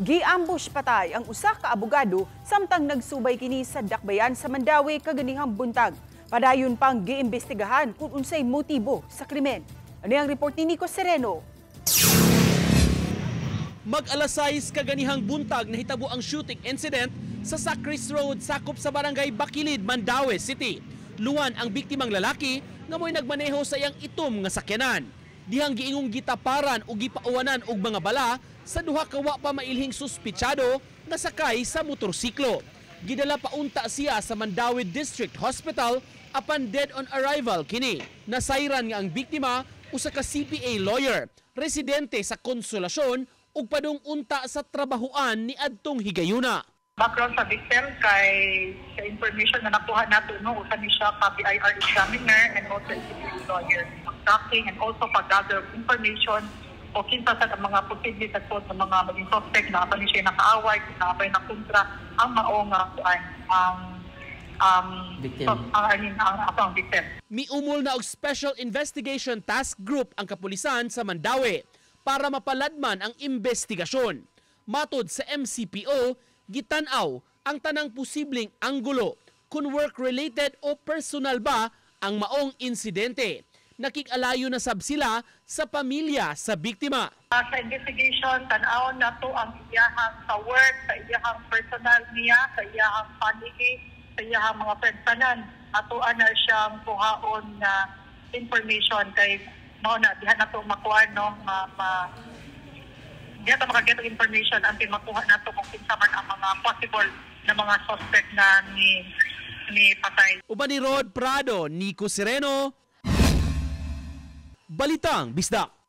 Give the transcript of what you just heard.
Gi-ambush patay ang usa ka abogado samtang nagsubay kini sa dakbayan sa Mandawi kaganihang buntag. Padayon pang giimbestigahan kung unsay motibo sa krimen. Ano ang report ni Nico Sereno? Mag-alas 6 kaganihang buntag nahitabo ang shooting incident sa Sacris Road sakop sa barangay Bacilid, Mandawi City. Luwan ang biktimang lalaki nga mo'y nagmaneho sa iyang itom nga sakyanan. Dihang giingong gitaparan o gipauwanan og mga bala sa duha ka wa pa mailhing suspitsado nga sakay sa motorsiklo. Gidala paunta siya sa Mandawi District Hospital apan dead on arrival kini. Nasayran nga ang biktima usa ka CPA lawyer, residente sa Konsolasyon ug padung unta sa trabahoan ni adtong higayuna. Background sa victim kay sa information na nakuha nato no usa ni siya ka BIR examiner and also CPA lawyer. Tracking and also pag-gather information o kinsa sa mga posible tagpon sa mga maging suspect na ba ni siya nakaaway, na ba na kontra ang maong ang victim. Miumol na og Special Investigation Task Group ang kapulisan sa Mandawi para mapaladman ang investigasyon. Matod sa MCPO, gitanaw ang tanang posibleng anggulo kung work-related o personal ba ang maong insidente. Nakikalayo na sab sila sa pamilya sa biktima. Sa investigation, tanaw na to ang iyahang sa work, sa iyahang personal niya, sa iyahang family, sa iyahang mga personal. Atuan na siyang kuhaon na information kay no na diha na to makuha no diha ta makaget og information until makuha nato kung kinsa man ang mga possible na mga suspect na ni patay. Uban ni Rod Prado, Nico Sereno, Balitang Bisdak.